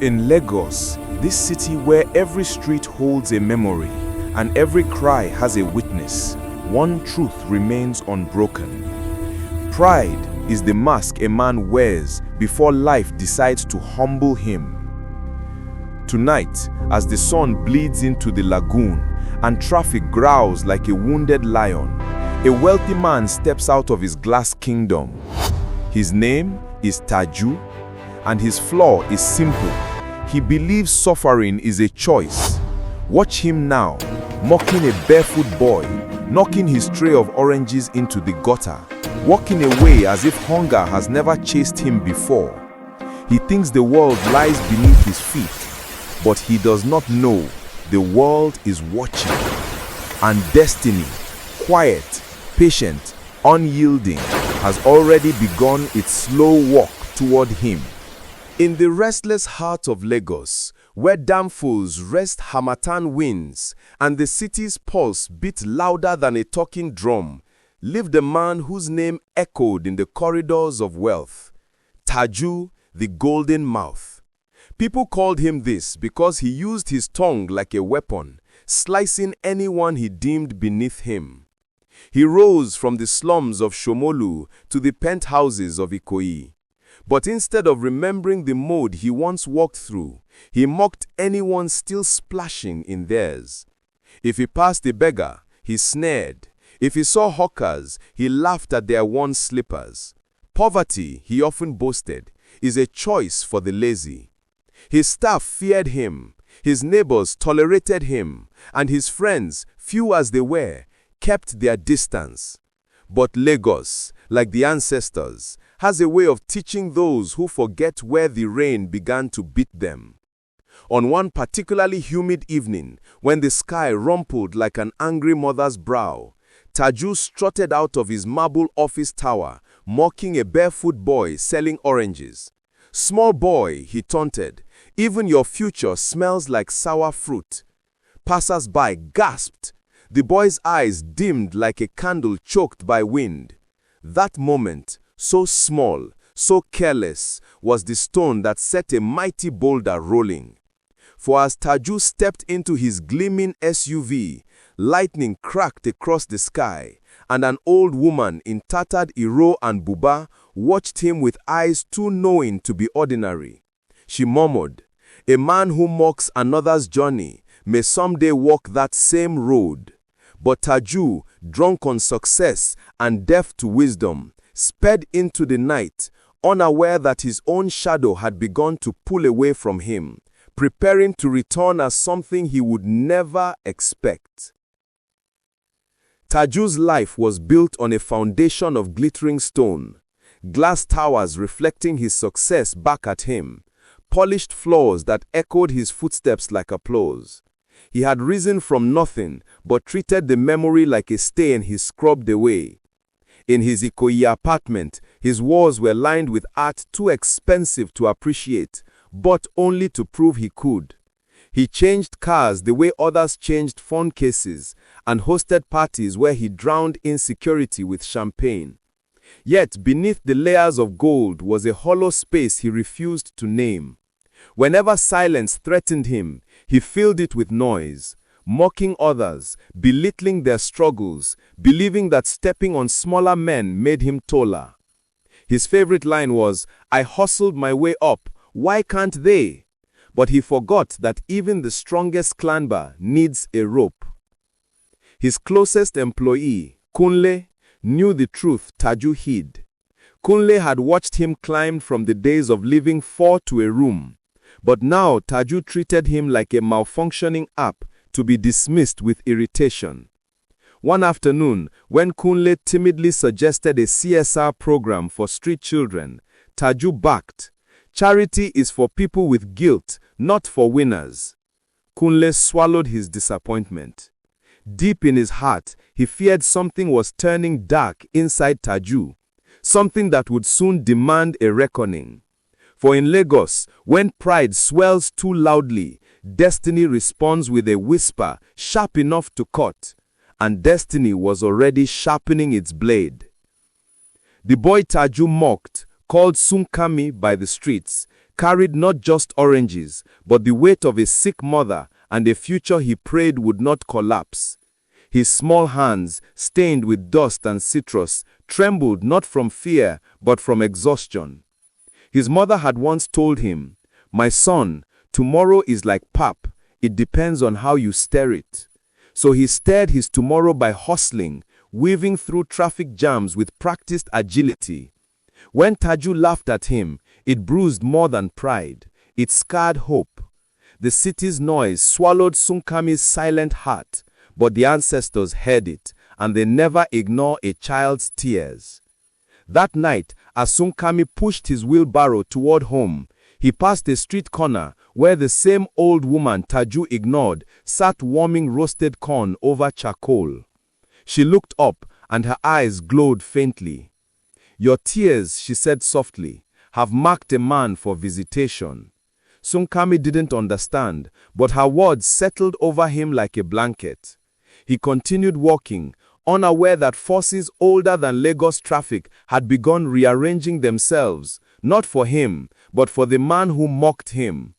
In Lagos, this city where every street holds a memory and every cry has a witness, one truth remains unbroken. Pride is the mask a man wears before life decides to humble him. Tonight, as the sun bleeds into the lagoon and traffic growls like a wounded lion, a wealthy man steps out of his glass kingdom. His name is Taju, and his flaw is simple. He believes suffering is a choice. Watch him now, mocking a barefoot boy, knocking his tray of oranges into the gutter, walking away as if hunger has never chased him before. He thinks the world lies beneath his feet, but he does not know the world is watching. And destiny, quiet, patient, unyielding, has already begun its slow walk toward him. In the restless heart of Lagos, where damfuls rest Harmattan winds and the city's pulse beat louder than a talking drum, lived a man whose name echoed in the corridors of wealth, Taju, the Golden Mouth. People called him this because he used his tongue like a weapon, slicing anyone he deemed beneath him. He rose from the slums of Shomolu to the penthouses of Ikoyi. But instead of remembering the mode he once walked through, he mocked anyone still splashing in theirs. If he passed a beggar, he sneered. If he saw hawkers, he laughed at their worn slippers. Poverty, he often boasted, is a choice for the lazy. His staff feared him, his neighbors tolerated him, and his friends, few as they were, kept their distance. But Lagos, like the ancestors, has a way of teaching those who forget where the rain began to beat them. On one particularly humid evening, when the sky rumpled like an angry mother's brow, Taju strutted out of his marble office tower, mocking a barefoot boy selling oranges. "Small boy," he taunted, "even your future smells like sour fruit." Passers-by gasped. The boy's eyes dimmed like a candle choked by wind. That moment, so small, so careless, was the stone that set a mighty boulder rolling. For as Taju stepped into his gleaming SUV, lightning cracked across the sky, and an old woman in tattered iro and buba watched him with eyes too knowing to be ordinary. She murmured, "A man who mocks another's journey may someday walk that same road." But Taju, drunk on success and deaf to wisdom, sped into the night, unaware that his own shadow had begun to pull away from him, preparing to return as something he would never expect. Taju's life was built on a foundation of glittering stone, glass towers reflecting his success back at him, polished floors that echoed his footsteps like applause. He had risen from nothing, but treated the memory like a stain he scrubbed away. In his Ikoyi apartment, his walls were lined with art too expensive to appreciate, but only to prove he could. He changed cars the way others changed phone cases, and hosted parties where he drowned insecurity with champagne. Yet beneath the layers of gold was a hollow space he refused to name. Whenever silence threatened him, he filled it with noise, mocking others, belittling their struggles, believing that stepping on smaller men made him taller. His favorite line was, "I hustled my way up, why can't they?" But he forgot that even the strongest climber needs a rope. His closest employee, Kunle, knew the truth Taju hid. Kunle had watched him climb from the days of living four to a room. But now Taju treated him like a malfunctioning app to be dismissed with irritation. One afternoon, when Kunle timidly suggested a CSR program for street children, Taju backed. "Charity is for people with guilt, not for winners." Kunle swallowed his disappointment. Deep in his heart, he feared something was turning dark inside Taju, something that would soon demand a reckoning. For in Lagos, when pride swells too loudly, destiny responds with a whisper sharp enough to cut, and destiny was already sharpening its blade. The boy Taju mocked, called Sunkami by the streets, carried not just oranges, but the weight of a sick mother and a future he prayed would not collapse. His small hands, stained with dust and citrus, trembled not from fear, but from exhaustion. His mother had once told him, "My son, tomorrow is like pap. It depends on how you stir it." So he stirred his tomorrow by hustling, weaving through traffic jams with practiced agility. When Taju laughed at him, it bruised more than pride. It scarred hope. The city's noise swallowed Sunkami's silent heart, but the ancestors heard it, and they never ignore a child's tears. That night, as Sunkami pushed his wheelbarrow toward home, he passed a street corner where the same old woman Taju ignored sat warming roasted corn over charcoal. She looked up, and her eyes glowed faintly. "Your tears," she said softly, "have marked a man for visitation." Sunkami didn't understand, but her words settled over him like a blanket. He continued walking, unaware that forces older than Lagos traffic had begun rearranging themselves, not for him, but for the man who mocked him.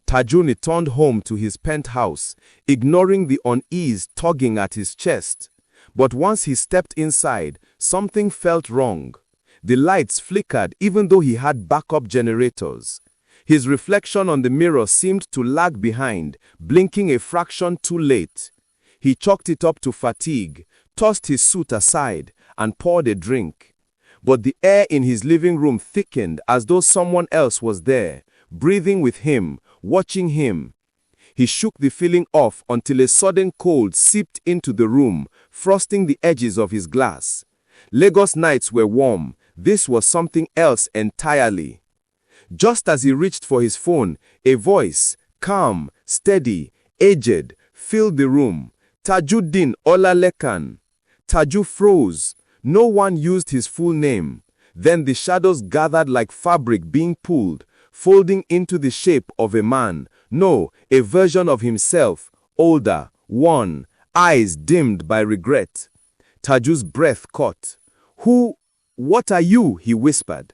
Taju returned home to his penthouse, ignoring the unease tugging at his chest. But once he stepped inside, something felt wrong. The lights flickered even though he had backup generators. His reflection on the mirror seemed to lag behind, blinking a fraction too late. He chalked it up to fatigue, tossed his suit aside, and poured a drink. But the air in his living room thickened as though someone else was there, breathing with him, watching him. He shook the feeling off until a sudden cold seeped into the room, frosting the edges of his glass. Lagos nights were warm. This was something else entirely. Just as he reached for his phone, a voice, calm, steady, aged, filled the room. "Tajuddin Olalekan." Taju froze. No one used his full name. Then the shadows gathered like fabric being pulled, folding into the shape of a man. No, a version of himself, older, worn, eyes dimmed by regret. Taju's breath caught. What are you?" he whispered.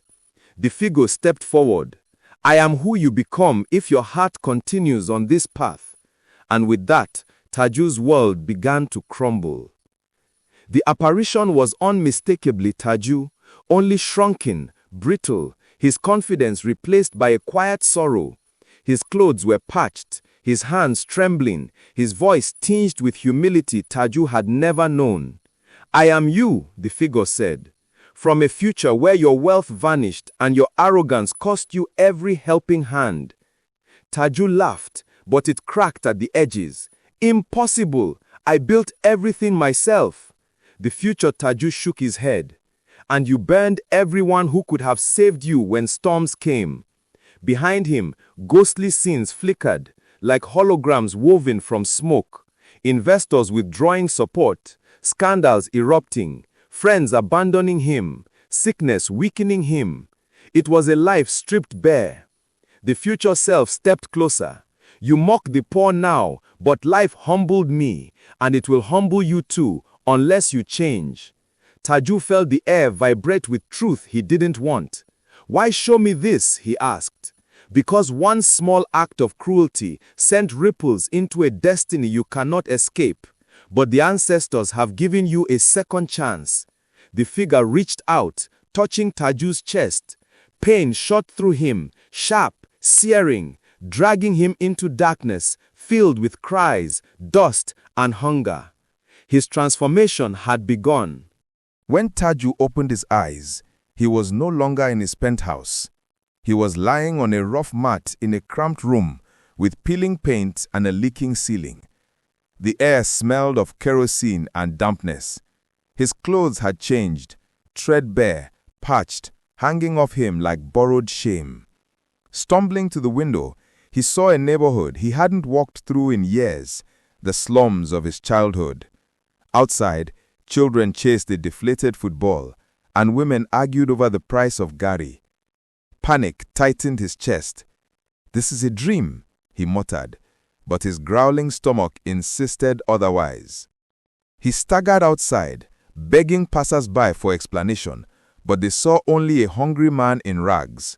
The figure stepped forward. "I am who you become if your heart continues on this path." And with that, Taju's world began to crumble. The apparition was unmistakably Taju, only shrunken, brittle, his confidence replaced by a quiet sorrow. His clothes were patched, his hands trembling, his voice tinged with humility Taju had never known. "I am you," the figure said, "from a future where your wealth vanished and your arrogance cost you every helping hand." Taju laughed, but it cracked at the edges. "Impossible! I built everything myself." The future Taju shook his head. "And you burned everyone who could have saved you when storms came." Behind him, ghostly scenes flickered, like holograms woven from smoke. Investors withdrawing support, scandals erupting, friends abandoning him, sickness weakening him. It was a life stripped bare. The future self stepped closer. "You mock the poor now, but life humbled me, and it will humble you too, unless you change." Taju felt the air vibrate with truth he didn't want. "Why show me this?" he asked. "Because one small act of cruelty sent ripples into a destiny you cannot escape. But the ancestors have given you a second chance." The figure reached out, touching Taju's chest. Pain shot through him, sharp, searing, dragging him into darkness, filled with cries, dust, and hunger. His transformation had begun. When Taju opened his eyes, he was no longer in his penthouse. He was lying on a rough mat in a cramped room with peeling paint and a leaking ceiling. The air smelled of kerosene and dampness. His clothes had changed, threadbare, patched, hanging off him like borrowed shame. Stumbling to the window, he saw a neighborhood he hadn't walked through in years, the slums of his childhood. Outside, children chased a deflated football, and women argued over the price of gari. Panic tightened his chest. "This is a dream," he muttered, but his growling stomach insisted otherwise. He staggered outside, begging passers-by for explanation, but they saw only a hungry man in rags.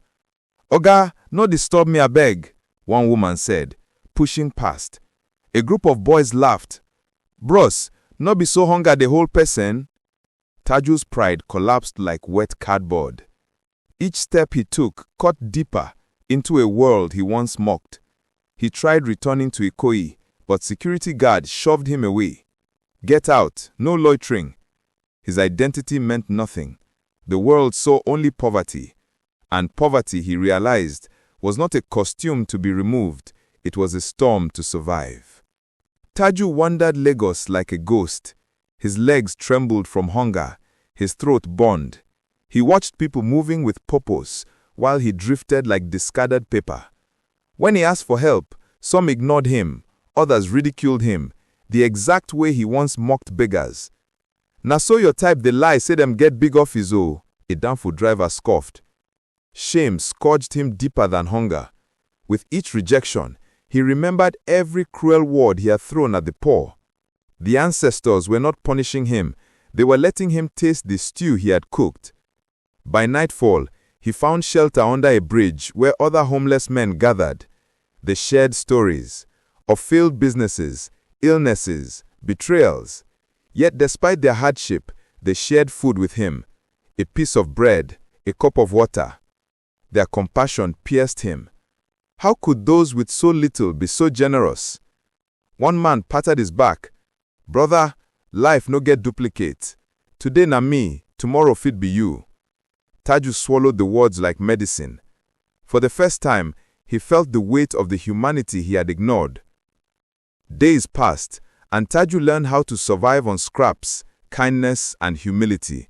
"Oga, no disturb me abeg," one woman said, pushing past. A group of boys laughed. "Bros, no be so hunger the whole person." Taju's pride collapsed like wet cardboard. Each step he took cut deeper into a world he once mocked. He tried returning to Ikoyi, but security guards shoved him away. "Get out, no loitering." His identity meant nothing. The world saw only poverty. And poverty, he realized, was not a costume to be removed, it was a storm to survive. Taju wandered Lagos like a ghost. His legs trembled from hunger, his throat burned. He watched people moving with purpose, while he drifted like discarded paper. When he asked for help, some ignored him, others ridiculed him, the exact way he once mocked beggars. "Na so your type dey lie say dem get big office o," a downful driver scoffed. Shame scourged him deeper than hunger. With each rejection, he remembered every cruel word he had thrown at the poor. The ancestors were not punishing him, they were letting him taste the stew he had cooked. By nightfall, he found shelter under a bridge where other homeless men gathered. They shared stories of failed businesses, illnesses, betrayals. Yet despite their hardship, they shared food with him, a piece of bread, a cup of water. Their compassion pierced him. How could those with so little be so generous? One man patted his back. "Brother, life no get duplicate. Today na me, tomorrow fit be you." Taju swallowed the words like medicine. For the first time, he felt the weight of the humanity he had ignored. Days passed, and Taju learned how to survive on scraps, kindness, and humility.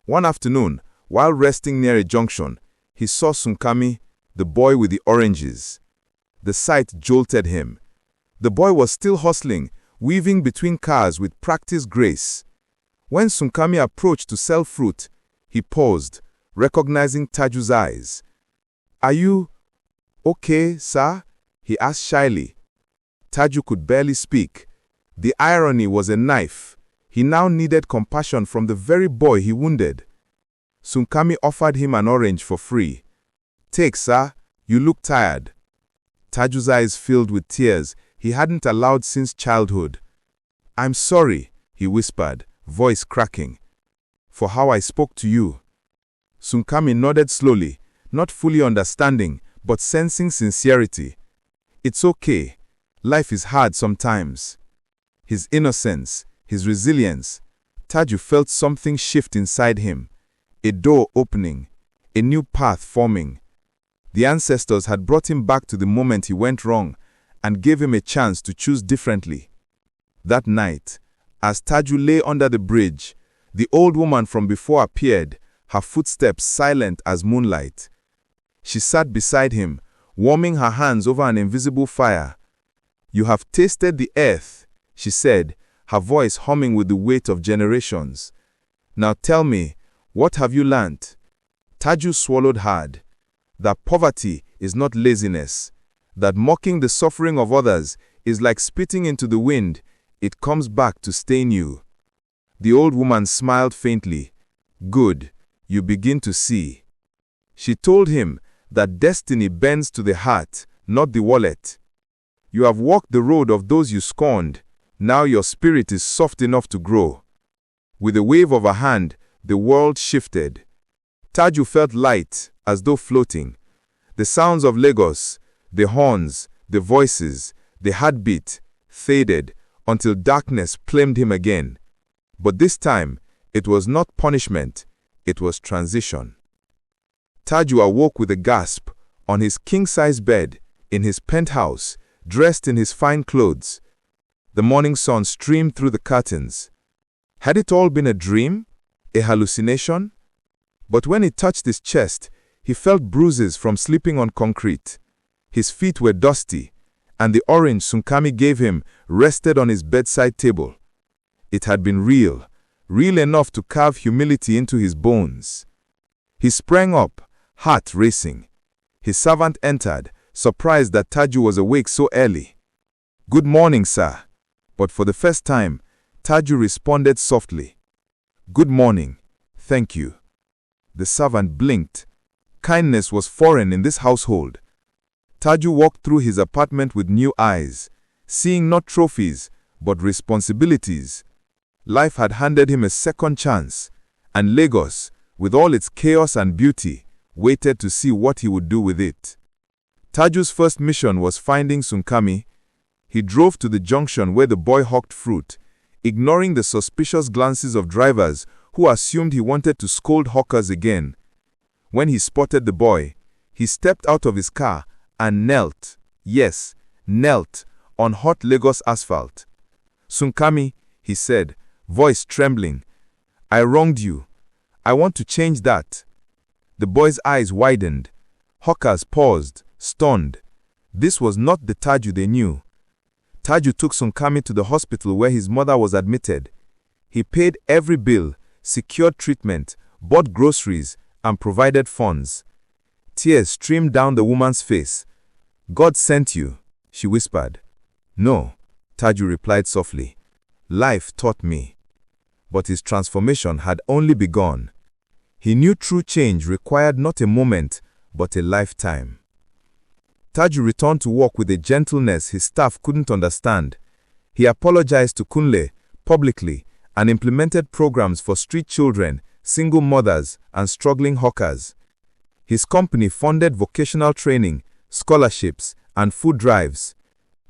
One afternoon, while resting near a junction, he saw Sunkami, the boy with the oranges. The sight jolted him. The boy was still hustling, weaving between cars with practiced grace. When Sunkami approached to sell fruit, he paused, recognizing Taju's eyes. "Are you okay, sir?" he asked shyly. Taju could barely speak. The irony was a knife. He now needed compassion from the very boy he wounded. Sunkami offered him an orange for free. "Take, sir. You look tired." Taju's eyes filled with tears he hadn't allowed since childhood. "I'm sorry," he whispered, voice cracking, "for how I spoke to you." Sunkami nodded slowly, not fully understanding, but sensing sincerity. "It's okay. Life is hard sometimes." His innocence, his resilience, Taju felt something shift inside him. A door opening, a new path forming. The ancestors had brought him back to the moment he went wrong and gave him a chance to choose differently. That night, as Taju lay under the bridge, the old woman from before appeared, her footsteps silent as moonlight. She sat beside him, warming her hands over an invisible fire. "You have tasted the earth," she said, her voice humming with the weight of generations. "Now tell me, what have you learnt?" Taju swallowed hard. That poverty is not laziness. That mocking the suffering of others is like spitting into the wind. It comes back to stain you. The old woman smiled faintly. "Good, you begin to see." She told him that destiny bends to the heart, not the wallet. You have walked the road of those you scorned. Now your spirit is soft enough to grow. With a wave of her hand, the world shifted. Taju felt light, as though floating. The sounds of Lagos, the horns, the voices, the heartbeat, faded until darkness claimed him again. But this time, it was not punishment, it was transition. Taju awoke with a gasp, on his king-size bed, in his penthouse, dressed in his fine clothes. The morning sun streamed through the curtains. Had it all been a dream? A hallucination? But when he touched his chest, he felt bruises from sleeping on concrete. His feet were dusty, and the orange Sunkami gave him rested on his bedside table. It had been real, real enough to carve humility into his bones. He sprang up, heart racing. His servant entered, surprised that Taju was awake so early. "Good morning, sir." But for the first time, Taju responded softly. "Good morning. Thank you." The servant blinked. Kindness was foreign in this household. Taju walked through his apartment with new eyes, seeing not trophies, but responsibilities. Life had handed him a second chance, and Lagos, with all its chaos and beauty, waited to see what he would do with it. Taju's first mission was finding Sunkami. He drove to the junction where the boy hawked fruit, ignoring the suspicious glances of drivers who assumed he wanted to scold hawkers again. When he spotted the boy, he stepped out of his car and knelt, yes, knelt, on hot Lagos asphalt. "Sunkami," he said, voice trembling, "I wronged you. I want to change that." The boy's eyes widened. Hawkers paused, stunned. This was not the Taju they knew. Taju took Sunkami to the hospital where his mother was admitted. He paid every bill, secured treatment, bought groceries, and provided funds. Tears streamed down the woman's face. "God sent you," she whispered. "No," Taju replied softly. "Life taught me." But his transformation had only begun. He knew true change required not a moment, but a lifetime. Taju returned to work with a gentleness his staff couldn't understand. He apologized to Kunle publicly and implemented programs for street children, single mothers, and struggling hawkers. His company funded vocational training, scholarships, and food drives.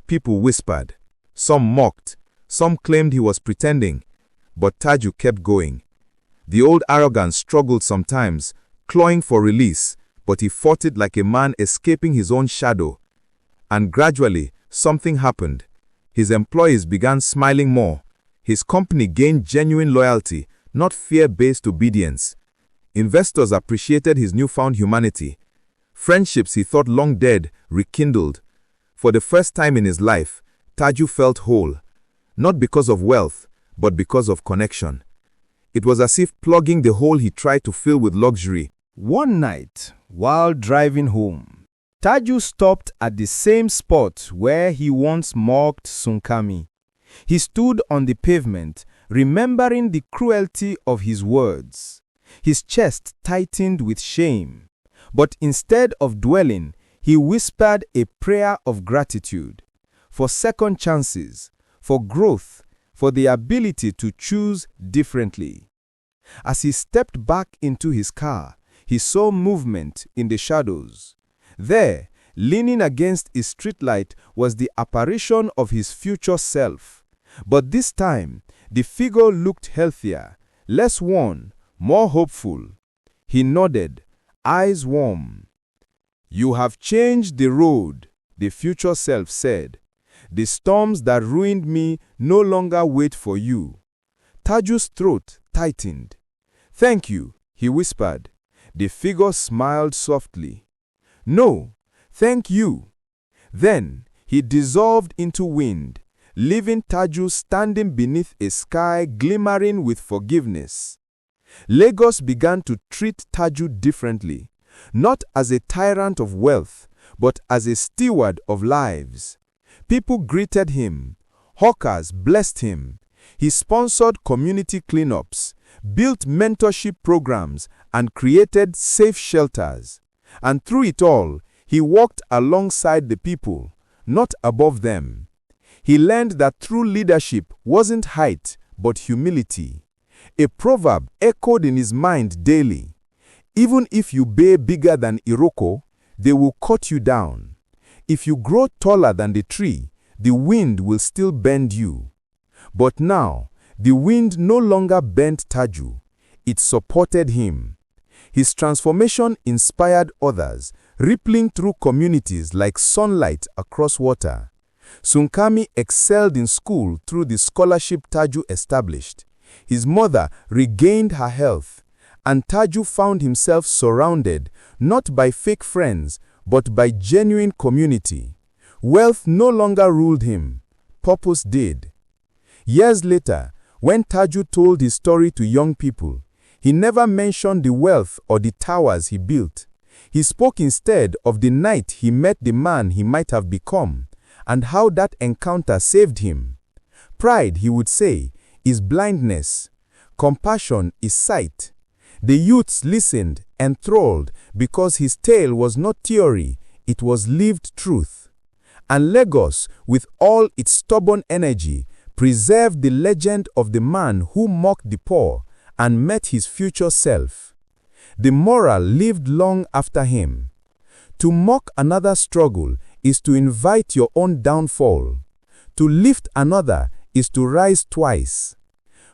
People whispered. Some mocked. Some claimed he was pretending. But Taju kept going. The old arrogance struggled sometimes, clawing for release, but he fought it like a man escaping his own shadow. And gradually, something happened. His employees began smiling more. His company gained genuine loyalty, not fear-based obedience. Investors appreciated his newfound humanity. Friendships he thought long dead rekindled. For the first time in his life, Taju felt whole, not because of wealth, but because of connection. It was as if plugging the hole he tried to fill with luxury. One night, while driving home, Taju stopped at the same spot where he once mocked Sunkami. He stood on the pavement, remembering the cruelty of his words. His chest tightened with shame. But instead of dwelling, he whispered a prayer of gratitude for second chances, for growth, for the ability to choose differently. As he stepped back into his car, he saw movement in the shadows. There, leaning against a streetlight, was the apparition of his future self. But this time, the figure looked healthier, less worn, more hopeful. He nodded, eyes warm. "You have changed the road," the future self said. "The storms that ruined me no longer wait for you." Taju's throat tightened. "Thank you," he whispered. The figure smiled softly. "No, thank you." Then he dissolved into wind, leaving Taju standing beneath a sky glimmering with forgiveness. Lagos began to treat Taju differently, not as a tyrant of wealth, but as a steward of lives. People greeted him. Hawkers blessed him. He sponsored community cleanups, built mentorship programs, and created safe shelters. And through it all, he walked alongside the people, not above them. He learned that true leadership wasn't height, but humility. A proverb echoed in his mind daily. Even if you bay bigger than Iroko, they will cut you down. If you grow taller than the tree, the wind will still bend you. But now, the wind no longer bent Taju. It supported him. His transformation inspired others, rippling through communities like sunlight across water. Sunkami excelled in school through the scholarship Taju established. His mother regained her health, and Taju found himself surrounded not by fake friends, but by genuine community. Wealth no longer ruled him. Purpose did. Years later, when Taju told his story to young people, he never mentioned the wealth or the towers he built. He spoke instead of the night he met the man he might have become, and how that encounter saved him. Pride, he would say, is blindness. Compassion is sight. The youths listened, enthralled, because his tale was not theory, it was lived truth. And Lagos, with all its stubborn energy, preserved the legend of the man who mocked the poor and met his future self. The moral lived long after him. To mock another struggle is to invite your own downfall. To lift another is to rise twice.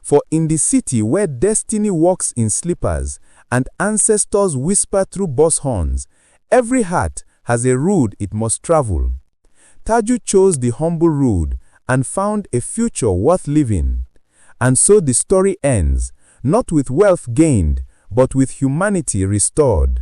For in the city where destiny walks in slippers and ancestors whisper through bus horns, every heart has a road it must travel. Taju chose the humble road and found a future worth living. And so the story ends, not with wealth gained, but with humanity restored.